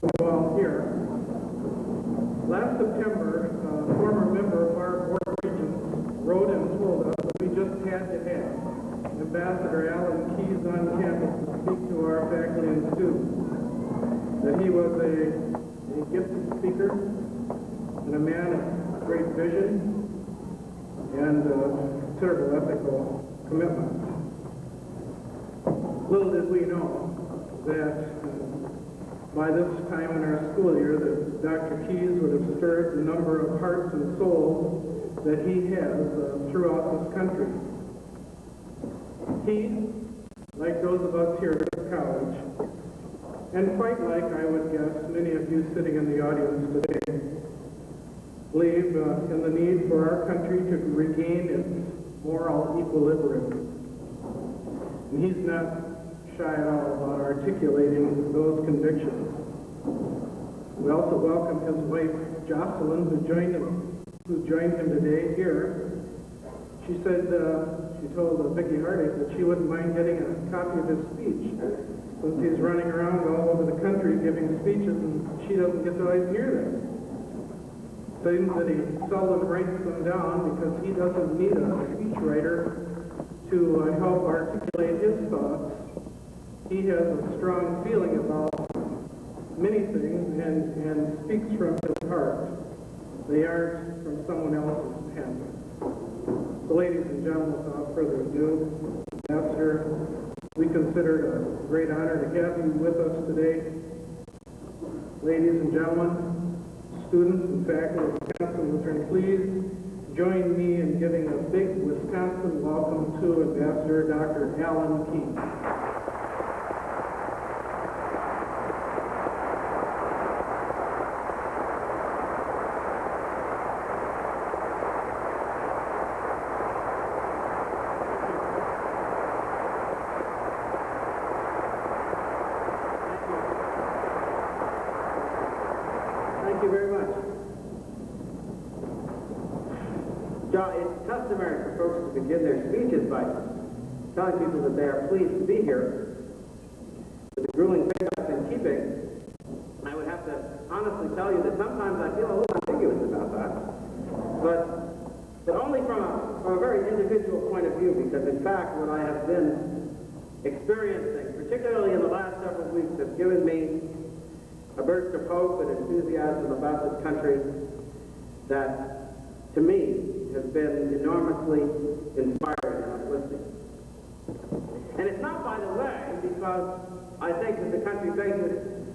Well, here, last September, a former member of our Board of Regents wrote and told us that we just had to have Ambassador Alan Keyes on campus to speak to our faculty and students. That he was a gifted speaker and a man of great vision and considerable ethical commitment. Little did we know that by this time in our school year that Dr. Keyes would have stirred the number of hearts and souls that he has throughout this country. He, like those of us here at college, and quite like, I would guess, many of you sitting in the audience today, believe in the need for our country to regain its moral equilibrium. And he's not shy at all about articulating those convictions. We also welcome his wife, Jocelyn, who joined him today here. She said, she told Vicki Hardig that she wouldn't mind getting a copy of his speech, since he's running around all over the country giving speeches and she doesn't get to always hear them. Seems that he seldom writes them down because he doesn't need a speechwriter to help articulate his thoughts. He has a strong feeling about many things and speaks from his heart. They aren't from someone else's pen. So ladies and gentlemen, without further ado, Ambassador, we consider it a great honor to have you with us today. Ladies and gentlemen, students and faculty of Wisconsin Lutheran, please join me in giving a big Wisconsin welcome to Ambassador Dr. Alan Keyes. Thank you very much. John, it's customary for folks to begin their speeches by telling people that they are pleased to be here. With the grueling faith I've been keeping, I would have to honestly tell you that sometimes I feel a little ambiguous about that. But only from a very individual point of view, because in fact what I have been experiencing, particularly in the last several weeks, has given me a burst of hope and enthusiasm about this country that, to me, has been enormously inspiring and uplifting. And it's not, by the way, because I think that the country faces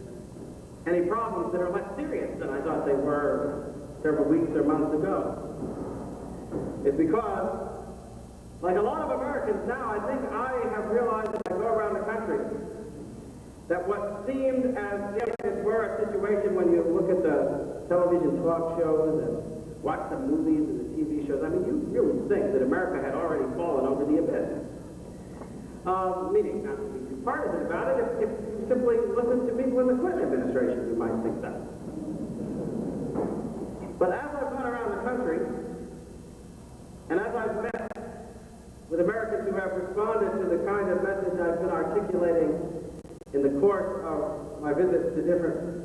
any problems that are less serious than I thought they were several weeks or months ago. It's because, like a lot of Americans now, I think I have realized as I go around the country that what seemed as if it were a situation when you look at the television talk shows and watch the movies and the TV shows, I mean, you really think that America had already fallen over the abyss. Meaning, not to be too partisan about it, if you simply listen to people in the Clinton administration, you might think that. But as I've gone around the country, and as I've met with Americans who have responded to the kind of message I've been articulating in the course of my visits to different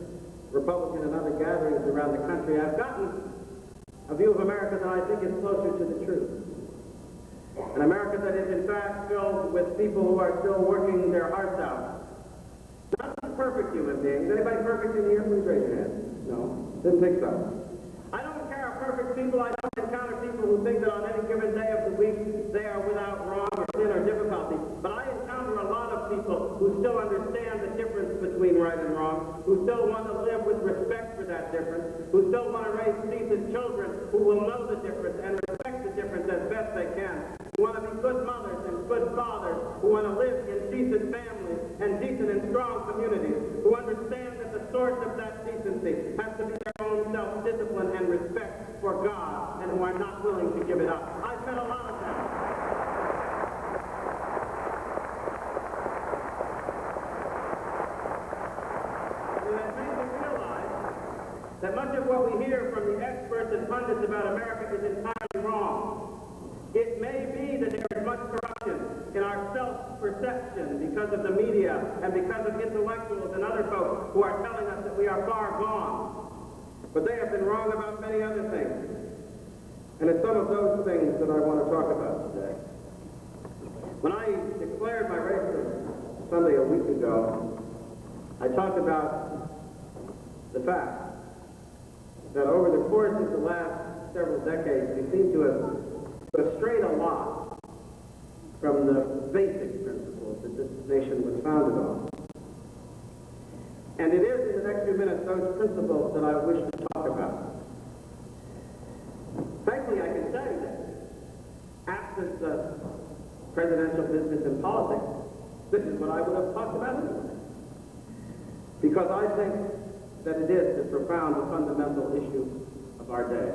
Republican and other gatherings around the country, I've gotten a view of America that I think is closer to the truth. An America that is in fact filled with people who are still working their hearts out. Not perfect human beings. Anybody perfect in here? Please raise your hand. No? Didn't think so. I don't care how perfect people. I don't encounter people who think that on any given day of the week they are without wrong or sin or difficulty. But I encounter a lot of people who still understand the difference between right and wrong, who still want to live with respect for that difference, who still want to raise decent children who will know the difference and respect the difference as best they can, who want to be good mothers and good fathers, who want to live in decent families and decent and strong communities, who understand that the source of that decency has to be their own self-discipline and respect for God, and who are not willing to give it up. I've met a lot of them. It has made me realize that much of what we hear from the experts and pundits about America is entirely wrong. It may be that there is much corruption in our self-perception because of the media and because of intellectuals and other folks who are telling us that that we are far gone. But they have been wrong about many other things. And it's some of those things that I want to talk about today. When I declared my race for Sunday a week ago, I talked about the fact that over the course of the last several decades, we seem to have strayed a lot from the basic principles that this nation was founded on. And it is, in the next few minutes, those principles that I wish to talk about. Frankly, I can say that absent the presidential business and politics, this is what I would have talked about anyway. Because I think that it is the profound and fundamental issue of our day.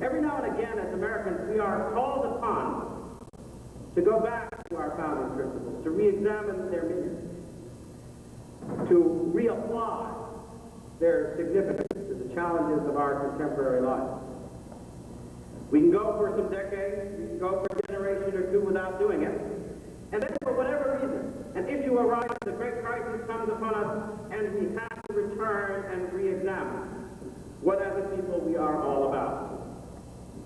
Every now and again, as Americans, we are called upon to go back to our founding principles, to re-examine their meaning, to reapply their significance to the challenges of our contemporary life. We can go for some decades, we can go for a generation or two without doing it, and then for whatever reason, an issue arises, a great crisis comes upon us, and we have to return and re-examine what as a people we are all about.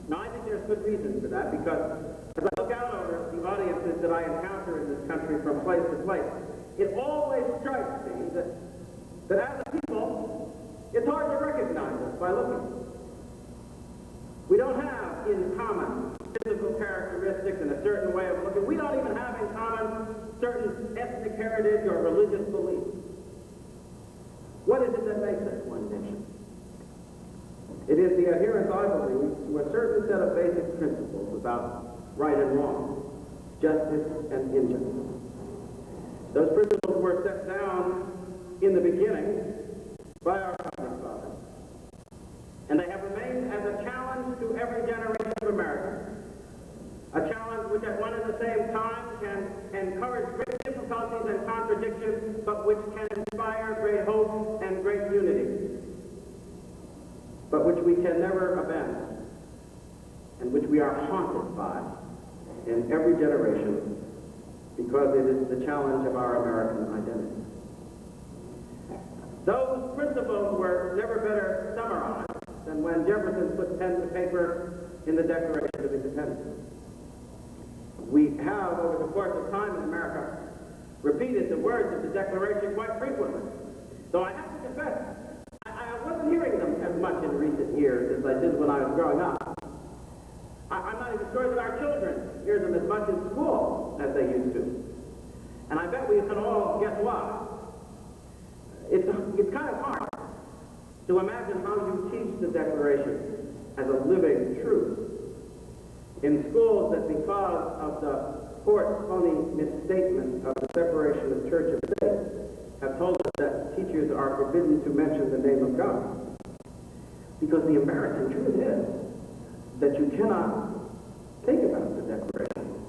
Now, I think there's good reason for that, because as I look out over the audiences that I encounter in this country from place to place, it always strikes me that as a people, it's hard to recognize us by looking. We don't have in common physical characteristics and a certain way of looking. We don't even have in common certain ethnic heritage or religious beliefs. What is it that makes us one nation? It is the adherence, I believe, to a certain set of basic principles about right and wrong, justice and injustice. Those principles were set down in the beginning by our founding fathers. And they have remained as a challenge to every generation of Americans. A challenge which at one and the same time can encourage great difficulties and contradictions, but which can inspire great hope and great unity. But which we can never abandon, and which we are haunted by in every generation, because it is the challenge of our American identity. Those principles were never better summarized than when Jefferson put pen to paper in the Declaration of Independence. We have, over the course of time in America, repeated the words of the Declaration quite frequently. Though I have to confess, I wasn't hearing them as much in recent years as I did when I was growing up. I'm not even sure that our children hear them as much in school as they used to. And I bet we can all guess why. It's kind of hard to imagine how you teach the Declaration as a living truth in schools that, because of the court's phony misstatement of the separation of church and state, have told us that teachers are forbidden to mention the name of God. Because the American truth is that you cannot think about the Declaration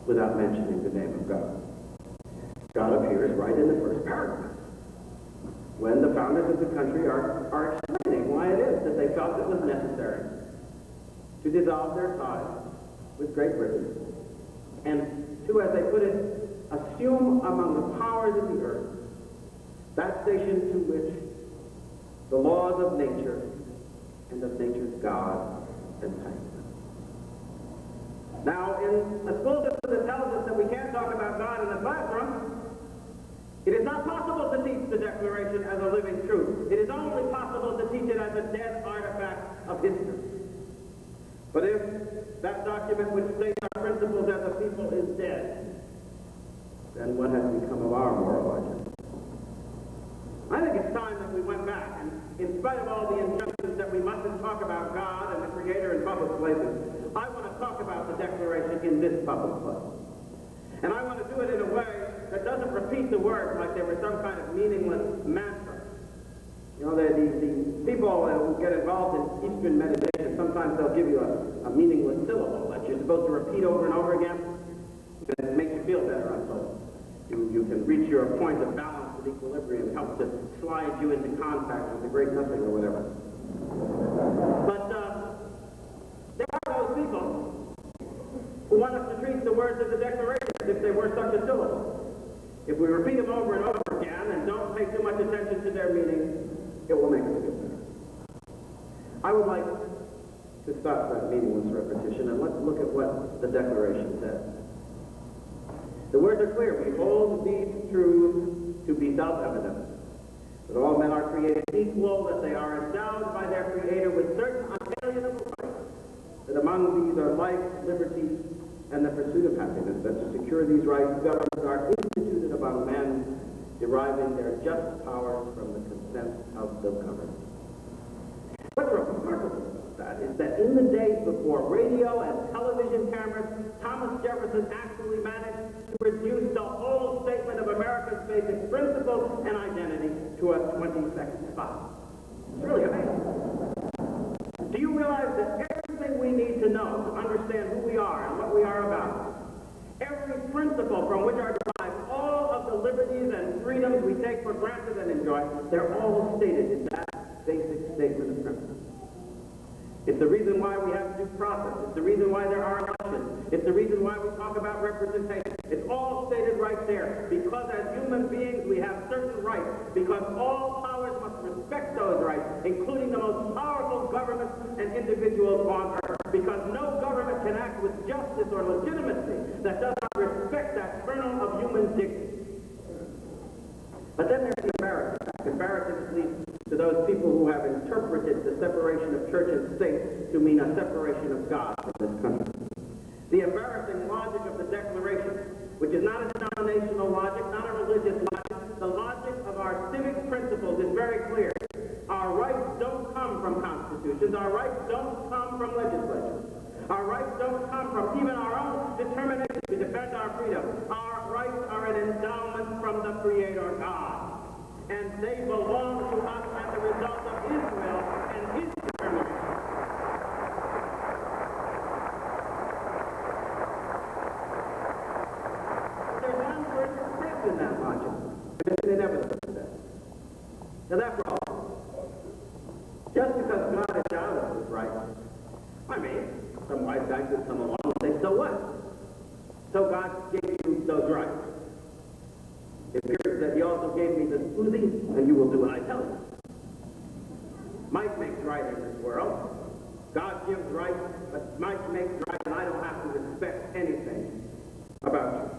without mentioning the name of God. God appears right in the first paragraph, when the founders of the country are explaining why it is that they felt it was necessary to dissolve their ties with Great Britain and to, as they put it, assume among the powers of the earth that station to which the laws of nature and of nature's God entitle them. Now, in a school system that tells us that we can't talk about God in the classroom, it is not possible to teach the Declaration as a living truth. It is only possible to teach it as a dead artifact of history. But if that document which states our principles as a people is dead, then what has become of our moral agenda? I think it's time that we went back, and in spite of all the injunctions that we mustn't talk about God and the Creator in public places, I want to talk about the Declaration in this public place. And I want to do it in a way that doesn't repeat the words like they were some kind of meaningless mantra. You know, the people who get involved in Eastern meditation, sometimes they'll give you a meaningless syllable that you're supposed to repeat over and over again. And it makes you feel better, I'm told. You can reach your point of balance and equilibrium, help to slide you into contact with the great nothing or whatever. But there are those people who want us to treat the words of the Declaration as if they were such a syllable. If we repeat them over and over again and don't pay too much much attention to their meaning, it will make us feel better. I would like to stop that meaningless repetition and let's look at what the Declaration says. The words are clear. We hold these truths to be self-evident, that all men are created equal, that they are endowed by their Creator with certain unalienable rights, that among these are life, liberty, and the pursuit of happiness, that to secure these rights, governments are instituted among men, deriving their just powers from the consent of the governed. What's remarkable about that is that in the days before radio and television cameras, Thomas Jefferson actually managed to reduce the whole statement of America's basic principles and identity to a 20-second spot. It's really amazing. Do you realize that everything we need to know to understand who we are and what we are about, every principle from which are derived all of the liberties and freedoms we take for granted and enjoy, they're all stated in that basic statement of principles. It's the reason why we have due process. It's the reason why there are elections. It's the reason why we talk about representation. It's all stated right there. Because as human beings we have certain rights. Because all powers must respect those rights, including the most powerful governments and individuals on earth. Because no government can act with justice or legitimacy that does not respect that kernel of human dignity. But then there's the embarrassing fact. Comparatively to those people who have interpreted the separation of church and state to mean a separation of God from this country. The embarrassing logic of the Declaration, which is not a denominational logic, not a religious logic, the logic of our civic principles is very clear. Our rights don't come from constitutions. Our rights don't come from legislatures. Our rights don't come from even our own determination to defend our freedom. Our rights are an endowment from the Creator God. And they belong to us as a result of His will and His determination. There's one word except in that logic. It's an inevitable step. Now that's all. Just because God endowed us with rights, I mean, some wise guy could come along and say, so what? So God gave you those rights. It appears that He also gave me this Uzi, and you will do what I tell you. Might makes right in this world. God gives right, but might makes right, and I don't have to respect anything about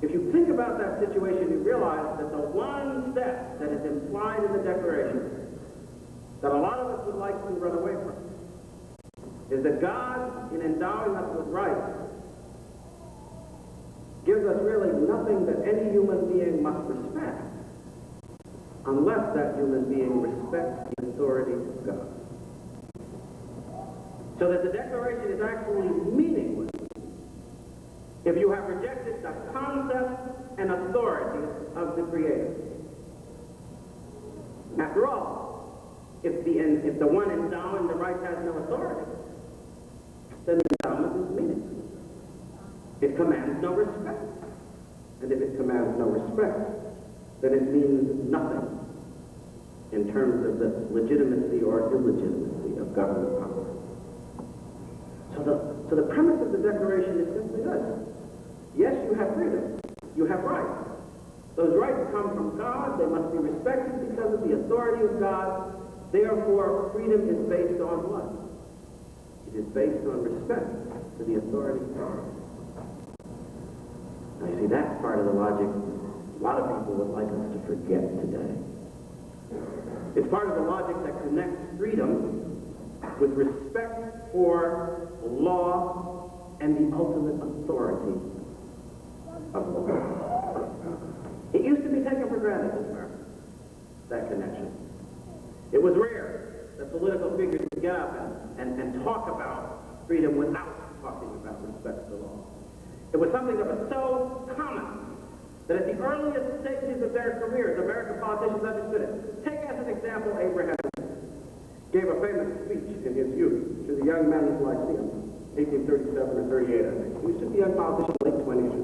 you. If you think about that situation, you realize that the one step that is implied in the Declaration that a lot of us would like to run away from is that God, in endowing us with rights, gives us really nothing that any human being must respect unless that human being respects the authority of God. So that the Declaration is actually meaningless if you have rejected the concept and authority of the Creator. After all, if the one endowing the rights has no authority, then the endowment is meaningless. It commands no respect. And if it commands no respect, then it means nothing in terms of the legitimacy or illegitimacy of government power. So the premise of the Declaration is simply this. Yes, you have freedom. You have rights. Those rights come from God. They must be respected because of the authority of God. Therefore, freedom is based on what? It is based on respect to the authority of God. Now, you see, that's part of the logic a lot of people would like us to forget today. It's part of the logic that connects freedom with respect for law and the ultimate authority of law. It used to be taken for granted in America, that connection. It was rare that political figures would get up and talk about freedom without talking about respect for law. It was something that was so common that at the earliest stages of their careers, American politicians understood it. Take as an example Abraham Lincoln. Gave a famous speech in his youth to the young men's lyceum, 1837 or 38, I think. He was just a young politician, late 20s.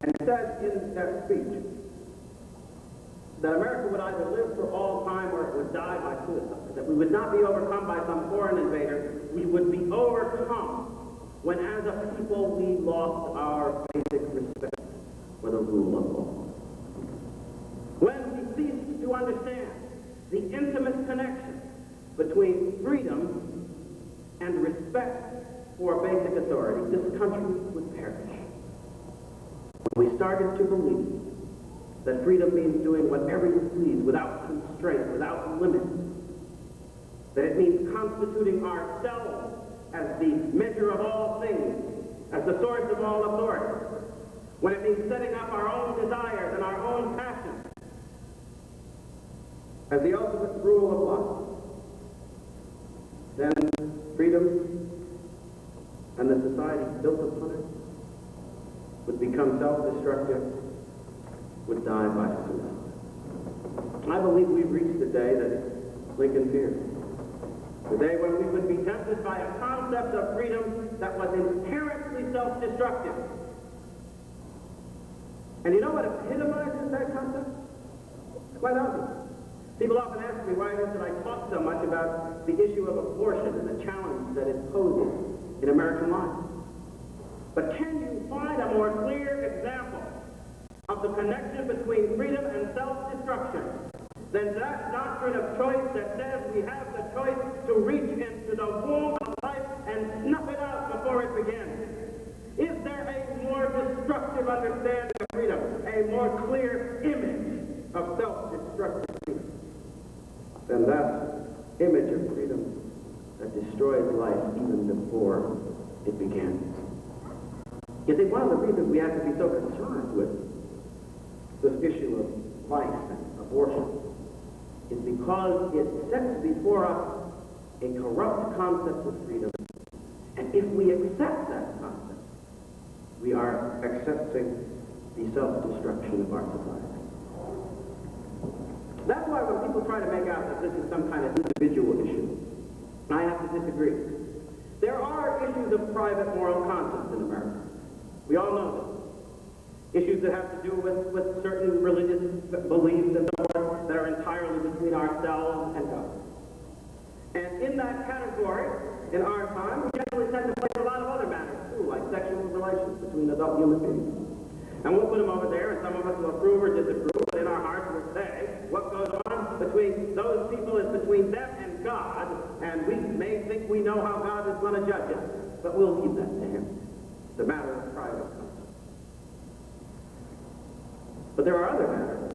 And said in that speech that America would either live for all time or it would die by suicide. That we would not be overcome by some foreign invader. We would be overcome when as a people we lost our basic respect for the rule of the intimate connection between freedom and respect for basic authority, this country would perish. We started to believe that freedom means doing whatever you please without constraint, without limit. That it means constituting ourselves as the measure of all things, as the source of all authority. When it means setting up our own desires and our own passions as the ultimate rule of life, then freedom and the society built upon it would become self-destructive, would die by suicide. I believe we've reached the day that Lincoln feared. The day when we would be tempted by a concept of freedom that was inherently self-destructive. And you know what epitomizes that concept? It's quite obvious. People often ask me why it is that I talk so much about the issue of abortion and the challenge that it poses in American life. But can you find a more clear example of the connection between freedom and self-destruction than that doctrine of choice that says we have the choice to reach into the womb of life and snuff it out before it begins? Is there a more destructive understanding of freedom, a more clear image of self-destructive freedom than that image of freedom that destroys life even before it begins? You see, one of the reasons we have to be so concerned with this issue of life and abortion is because it sets before us a corrupt concept of freedom. And if we accept that concept, we are accepting the self-destruction of our society. That's why when people try to make out that this is some kind of individual issue, I have to disagree. There are issues of private moral conscience in America. We all know this. Issues that have to do with certain religious beliefs and so forth that are entirely between ourselves and God. And in that category, in our time, we generally tend to place a lot of other matters too, like sexual relations between adult human beings. And we'll put them over there, and some of us will approve or disapprove, but in our hearts we'll say what goes on between those people is between them and God, and we may think we know how God is going to judge it, but we'll leave that to him. It's a matter of private conscience. But there are other matters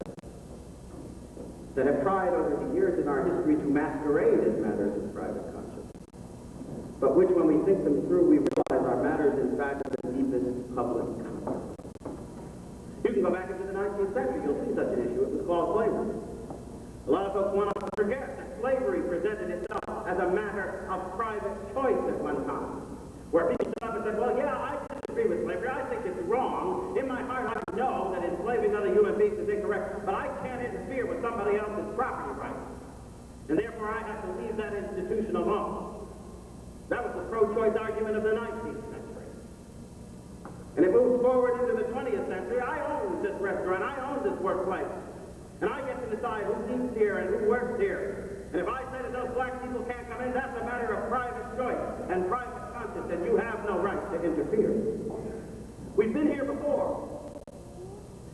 that have tried over the years in our history to masquerade as matters of private conscience, but which, when we think them through, we realize are matters, in fact, of the deepest public conscience. You can go back into the 19th century, you'll see such an issue. It was called slavery. A lot of folks want to forget that slavery presented itself as a matter of private choice at one time, where people stood up and said, well, yeah, I disagree with slavery. I think it's wrong. In my heart, I know that enslaving other human beings is incorrect, but I can't interfere with somebody else's property rights. And therefore, I have to leave that institution alone. That was the pro-choice argument of the 19th century. And it moves forward into the 20th century. I own this restaurant. I own this workplace. And I get to decide who eats here and who works here. And if I say that those black people can't come in, that's a matter of private choice and private conscience, and you have no right to interfere. We've been here before.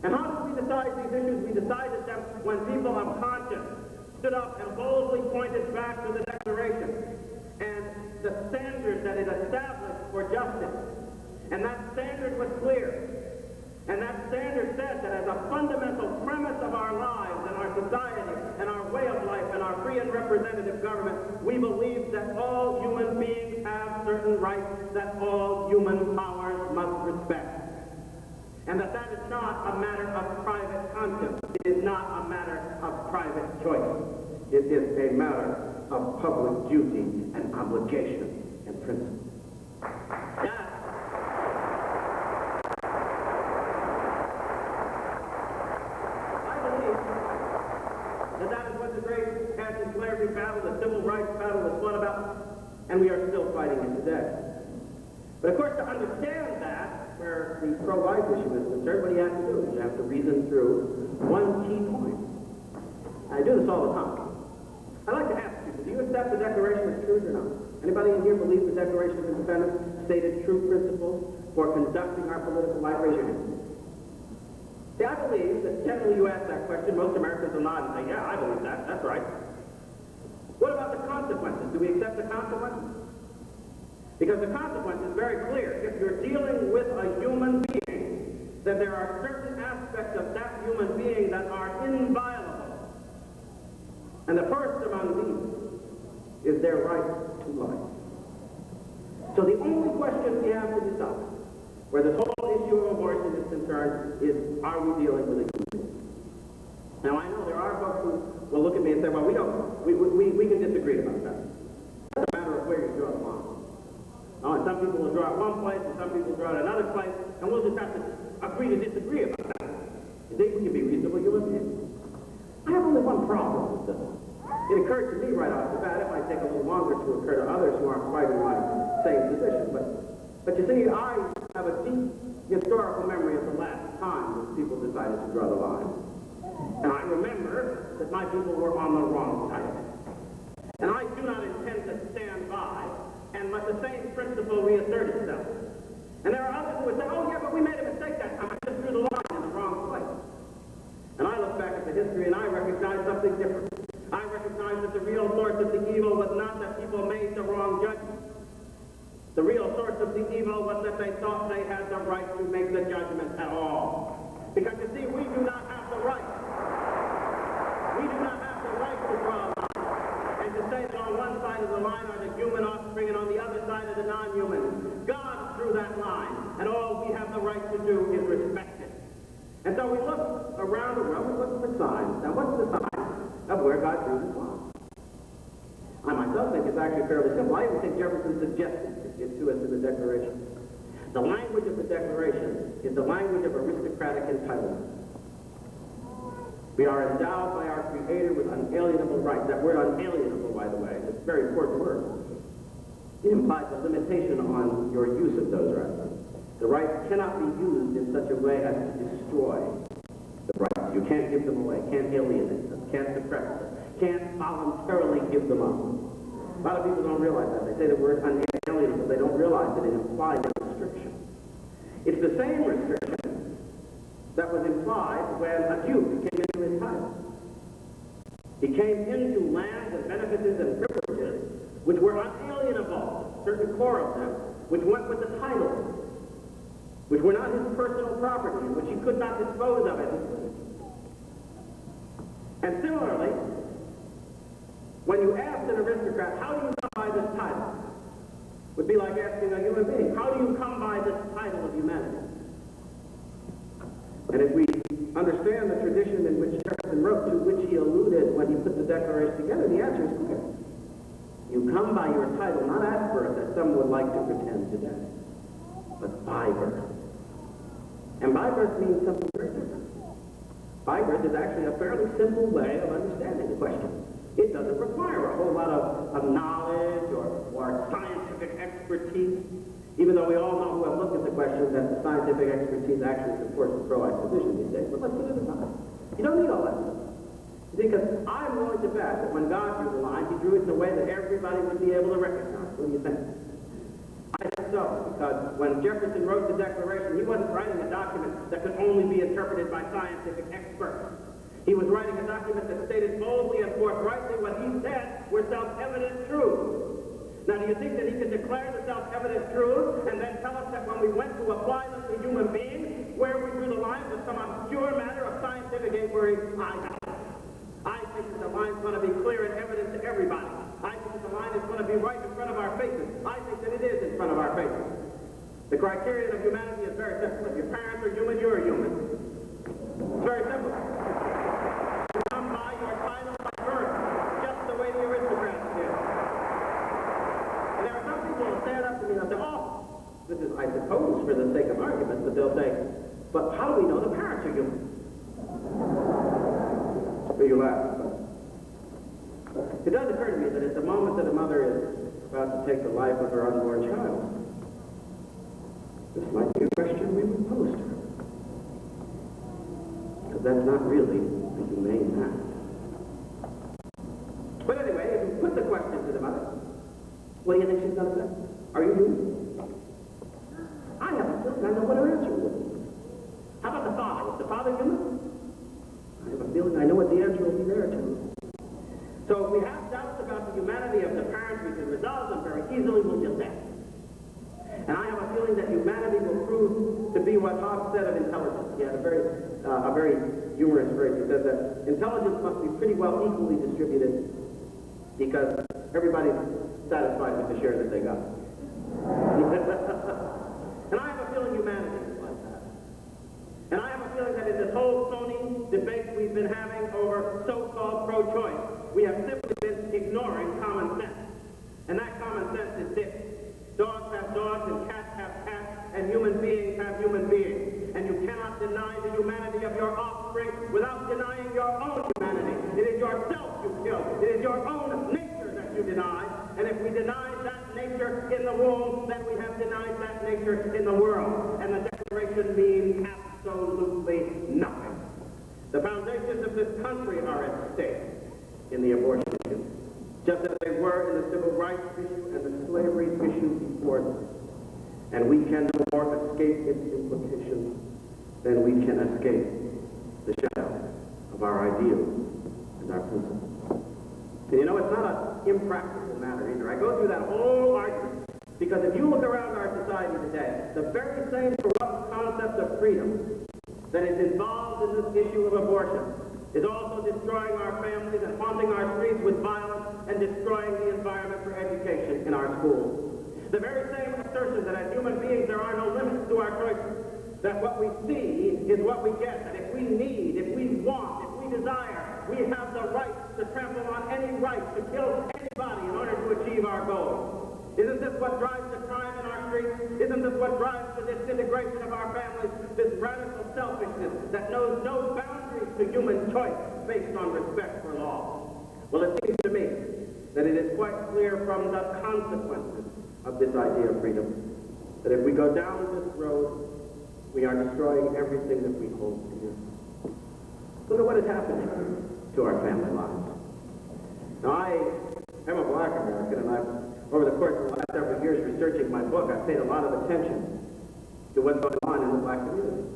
And how did we decide these issues? We decided them when people of conscience stood up and boldly pointed back to the Declaration and the standard that it established for justice. And that standard was clear. And that standard said that as a fundamental premise of our lives and our society and our way of life and our free and representative government, we believe that all human beings have certain rights that all human powers must respect. And that is not a matter of private conscience. It is not a matter of private choice. It is a matter of public duty and obligation and principle. That is what the great anti-slavery battle, the civil rights battle was fought about, and we are still fighting it today. But of course, to understand that, where the pro-life issue is concerned, what do you have to do? You have to reason through one key point. I do this all the time. I like to ask people, do you accept the Declaration as truth or not? Anybody in here believe the Declaration of Independence stated true principles for conducting our political life? Raise your hand. See, I believe that generally you ask that question, most Americans will nod and say, yeah, I believe that. That's right. What about the consequences? Do we accept the consequences? Because the consequence is very clear. If you're dealing with a human being, then there are certain aspects of that human being that are inviolable. And the first among these is their right to life. So the only question we have to decide, where this whole issue of abortion is concerned, is are we dealing with a human being? Now I know there are folks who will look at me and say, well, we can disagree about that. It's a matter of where you draw the line. And some people will draw it one place, and some people will draw it another place, and we'll just have to agree to disagree about that. You think we can be reasonable human beings? I have only one problem with this. It occurred to me right off the bat. It might take a little longer to occur to others who aren't quite in my same position. But you see, I have a deep historical memory of the last time that people decided to draw the line. And I remember that my people were on the wrong side of it. And I do not intend to stand by and let the same principle reassert itself. And there are others who would say, oh yeah, but we made a mistake that time. I just drew the line in the wrong place. And I look back at the history and I recognize something different. I recognize that the real source of the evil was not that people made the wrong judgment. The real source of the evil was that they thought they had the right to make the judgment at all. Because you see, we do not have the right. We do not have the right to draw a line. And to say that on one side of the line are the human offspring and on the other side are the non-human. God drew that line. And all we have the right to do is respect it. And so we look around the world, we look for signs. Now what's the sign of where God drew this line? I myself think it's actually fairly simple. I even think Jefferson suggested it to us in the Declaration. The language of the Declaration is the language of aristocratic entitlement. We are endowed by our Creator with unalienable rights. That word unalienable, by the way, is a very important word. It implies a limitation on your use of those rights. The rights cannot be used in such a way as to destroy the rights. You can't give them away, can't alienate them, can't suppress them, can't voluntarily give them up. A lot of people don't realize that. They say the word unalienable, they don't realize that it implies a restriction. It's the same restriction that was implied when a Jew came into his title. He came into lands and benefits and privileges which were unalienable, certain core of them, which went with the title, which were not his personal property, which he could not dispose of as he pleased. And similarly, when you asked an aristocrat, how do you come by this title? Would be like asking a human being, how do you come by this title of humanity? And if we understand the tradition in which Jefferson wrote, to which he alluded when he put the Declaration together, the answer is clear. You come by your title not at birth, as some would like to pretend today, but by birth. And by birth means something very different. By birth is actually a fairly simple way of understanding the question. It doesn't require a whole lot of knowledge or scientific expertise, even though we all know who have looked at the question that the scientific expertise actually supports the pro-life position these days. But let's put it aside. You don't need all that stuff. Because I'm willing to bet that when God drew the line, he drew it in a way that everybody would be able to recognize. What do you think? I think so, because when Jefferson wrote the Declaration, he wasn't writing a document that could only be interpreted by scientific experts. He was writing a document that stated boldly and forthrightly what he said were self-evident truths. Now, do you think that he could declare the self-evident truths and then tell us that when we went to apply them to human beings, where we drew the line was some obscure matter of scientific inquiry? I think that the line's going to be clear and evident to everybody. I think that the line is going to be right in front of our faces. I think that it is in front of our faces. The criterion of humanity is very simple. If your parents are human, you're a human. It's very simple. You come by your title by birth, just the way the aristocrats did. And there are some people who stand up to me and say, oh, this is, I suppose, for the sake of argument, but they'll say, but how do we know the parents are human? So you laugh. It does occur to me that at the moment that a mother is about to take the life of her unborn child, this might be a question we would pose to her. Because that's not really a humane act. But anyway, if you put the question to the mother, what do you think she's going to say? Are you human? I have a feeling I know what her answer will be. How about the father? Is the father human? I have a feeling I know what the answer will be there, too. So if we have doubts about the humanity of the parents, we can resolve them very easily, we'll just ask. And I have a feeling that humanity will prove to be what Hobbes said of intelligence. He had a very humorous phrase. He said that intelligence must be pretty well equally distributed because everybody's satisfied with the share that they got. And I have a feeling humanity is like that. And I have a feeling that in this whole phony debate we've been having over so-called pro-choice, we have simply been ignoring common sense. And that common sense is this. Dogs have dogs and cats have cats and human beings have human beings. And you cannot deny the humanity of your offspring without denying your own humanity. It is yourself you kill. It is your own nature that you deny. And if we deny that nature in the womb, then we have denied that nature in the world. And the Declaration means absolutely nothing. The foundations of this country are at stake in the abortion issue, just as they were in the civil rights issue and the slavery issue before them. And we can no more escape its implications than we can escape the shadow of our ideals and our principles. And you know, it's not an impractical matter either. I go through that whole argument because if you look around our society today, the very same corrupt concept of freedom that is involved in this issue of abortion is also destroying our families and haunting our streets with violence and destroying the environment for education in our schools. The very same assertion that as human beings there are no limits to our choices, that what we see is what we get, that if we need, if we want, if we desire, we have the right to trample on any right, to kill anybody in order to achieve our goals. Isn't this what drives the crime in our streets? Isn't this what drives the disintegration of our families? This radical selfishness that knows no boundaries to human choice based on respect for law. Well, it seems to me that it is quite clear from the consequences of this idea of freedom that if we go down this road, we are destroying everything that we hold dear. Look at what is happening to our family lives. Now, I am a black American, and over the course of the last several years researching my book, I've paid a lot of attention to what's going on in the black community.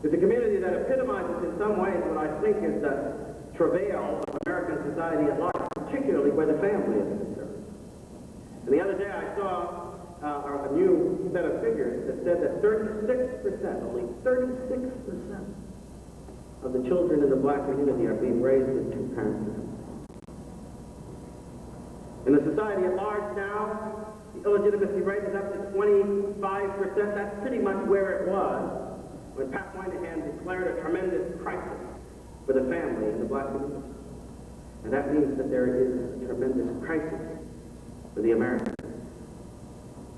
It's a community that epitomizes in some ways what I think is the travail of American society at large, particularly where the family is concerned. And the other day I saw a new set of figures that said that 36%, only 36% of the children in the black community are being raised in two-parent families. In the society at large now, the illegitimacy rate is up to 25%. That's pretty much where it was when Pat Moynihan declared a tremendous crisis for the family in the black community. And that means that there is a tremendous crisis for the Americans.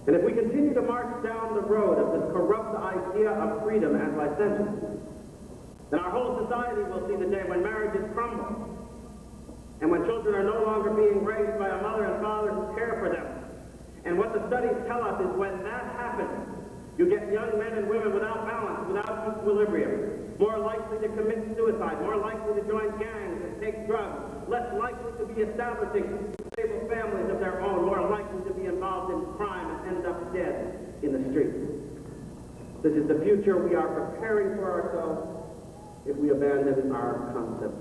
And if we continue to march down the road of this corrupt idea of freedom as licentious, then our whole society will see the day when marriages crumble, and when children are no longer being raised by a mother and father who care for them. And what the studies tell us is when that happens, you get young men and women without balance, without equilibrium, more likely to commit suicide, more likely to join gangs and take drugs, less likely to be establishing stable families of their own, more likely to be involved in crime and end up dead in the streets. This is the future we are preparing for ourselves if we abandon our concept,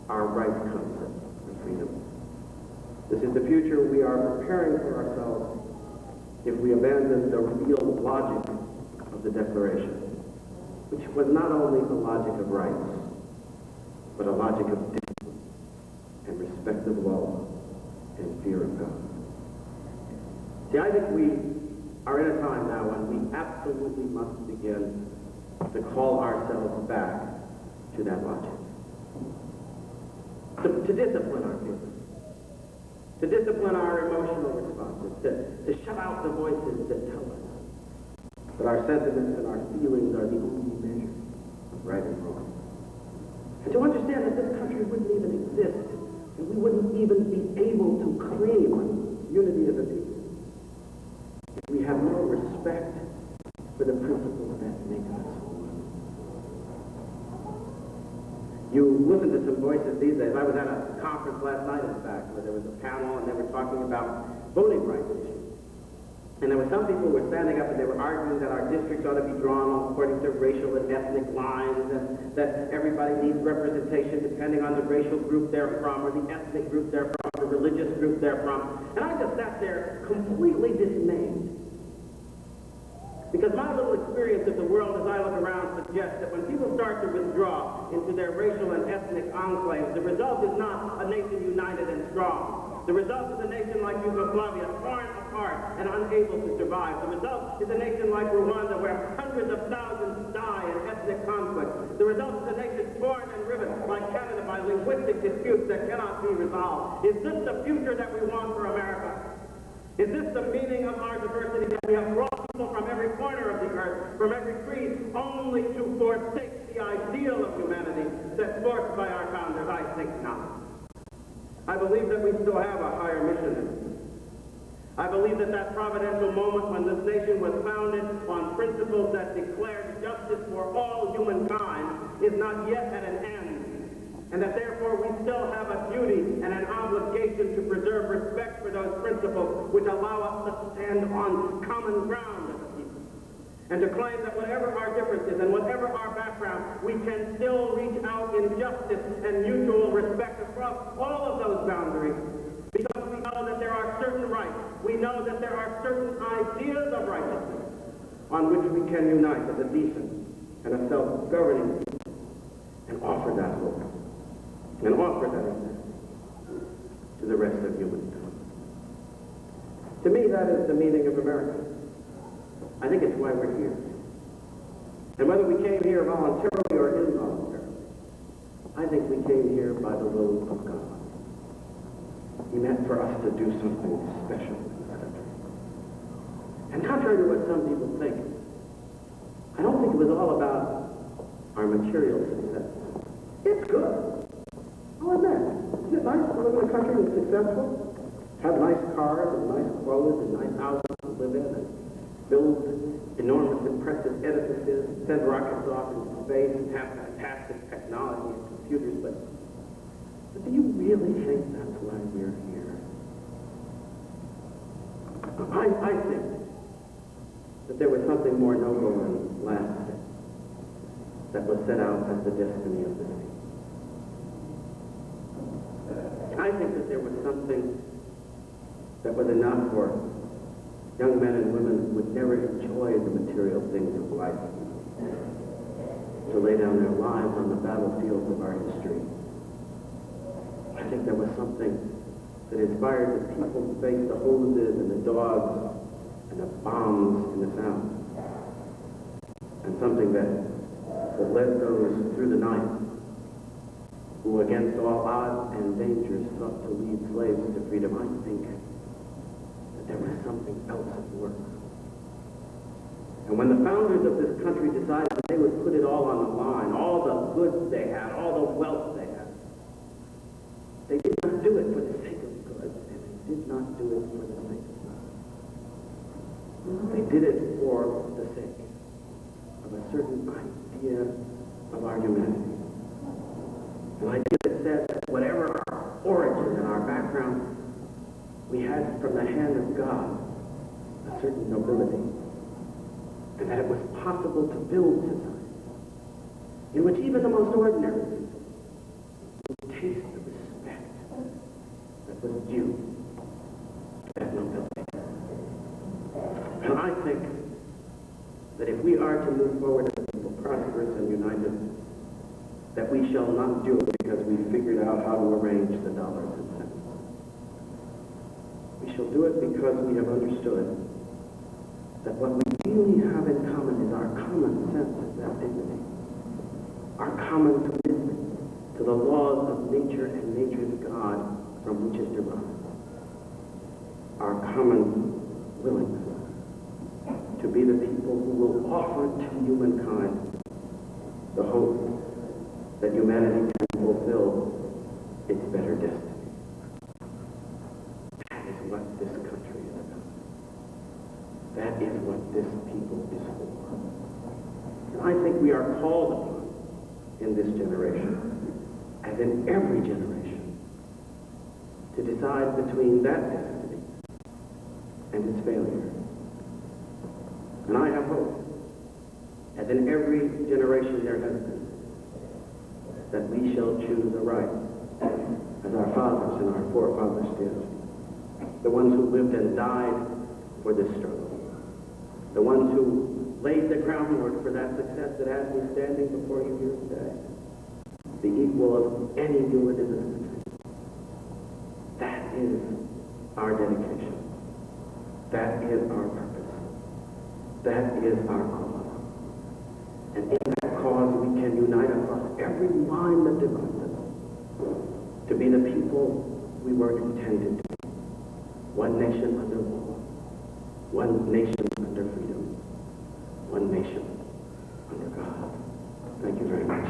our right concept of freedom. This is the future we are preparing for ourselves if we abandon the real logic of the Declaration, which was not only a logic of rights, but a logic of discipline and respect of law and fear of God. See, I think we are in a time now when we absolutely must begin to call ourselves back to that logic. To discipline our feelings. To discipline our emotional responses. To shut out the voices that tell us that our sentiments and our feelings are the only measure of right and wrong. And to understand that this country wouldn't even exist, and we wouldn't even be able to claim unity of the people if we have no respect for the principles that make us one. You listen to some voices these days. I was at a conference last night, in fact, where there was a panel and they were talking about voting rights issues. And there were some people who were standing up and they were arguing that our districts ought to be drawn according to racial and ethnic lines, and that everybody needs representation depending on the racial group they're from, or the ethnic group they're from, the religious group they're from. And I just sat there completely dismayed. Because my little experience of the world as I look around suggests that when people start to withdraw into their racial and ethnic enclaves, the result is not a nation united and strong. The result is a nation like Yugoslavia, torn apart and unable to survive. The result is a nation like Rwanda, where hundreds of thousands die in ethnic conflict. The result is a nation torn and riven, like Canada, by linguistic disputes that cannot be resolved. Is this the future that we want for America? Is this the meaning of our diversity, that we have brought people from every corner of the earth, from every creed, only to forsake the ideal of humanity set forth by our founders? I think not. I believe that we still have a higher mission. I believe that that providential moment when this nation was founded on principles that declared justice for all humankind is not yet at an end, and that therefore we still have a duty and an obligation to preserve respect for those principles which allow us to stand on common ground as a people, and to claim that whatever our differences and whatever our background, we can still reach out in justice and mutual respect across all of those boundaries, because we know that there are certain rights, we know that there are certain ideas of righteousness on which we can unite as a decent and a self-governing people, and offer that hope, and offer that to the rest of humankind. To me, that is the meaning of America. I think it's why we're here. And whether we came here voluntarily or involuntarily, I think we came here by the will of God. He meant for us to do something special in this country. And contrary to what some people think, I don't think it was all about our material success. It's good. I'll admit, isn't it nice to live in a country that's successful? Have nice cars and nice clothes and nice houses to live in, and build enormous, impressive edifices, send rockets off into space, and have fantastic technology and computers, but do you really think that's why we're here? I think that there was something more noble and lasting that was set out as the destiny of this people. I think that there was something that was enough for young men and women who would never enjoy the material things of life to lay down their lives on the battlefields of our history. I think there was something that inspired the people to face the hoses and the dogs and the bombs in the south, and something that led those through the night who, against all odds and dangers, sought to lead slaves to freedom. I think there was something else at work. And when the founders of this country decided that they would put it all on the line, all the goods they had, all the wealth they had, they did not do it for the sake of goods, and they did not do it for the sake of wealth. They did it for the sake of a certain idea of our humanity. An idea that said that whatever our origin and our background, we had from the hand of God a certain nobility, and that it was possible to build society in which even the most ordinary people would taste the respect that was due to that nobility. And I think that if we are to move forward as a people, prosperous and united, that we shall not do it because we figured out how to arrange the dollars and cents. We shall do it because we have understood that what we really have in common is our common sense of that dignity, our common commitment to the laws of nature and nature's God from which it derives, our common willingness to be the people who will offer to humankind the hope that humanity can fulfill its better destiny. That is what this country is about. That is what this people is for. And I think we are called upon in this generation, as in every generation, to decide between that destiny and its failure. And I have hope, as in every generation there has been, that we shall choose aright, as our fathers and our forefathers did. The ones who lived and died for this struggle. The ones who laid the groundwork for that success that has me standing before you here today. The equal of any new and innocent. That is our dedication. That is our purpose. That is our cause. And in that cause we can unite across every line that divides us to be the people we were intended to be. One nation under law. One nation under freedom. One nation under God. Thank you very much.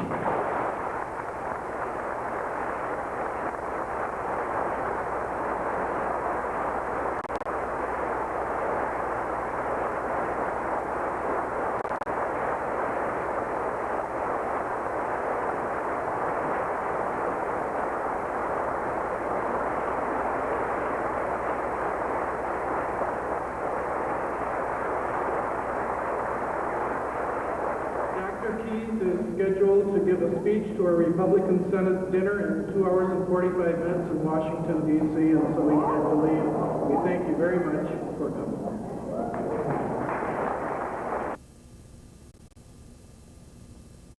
Keith is scheduled to give a speech to a Republican Senate dinner in 2 hours and 45 minutes in Washington, D.C., and so we had to leave. We thank you very much for coming.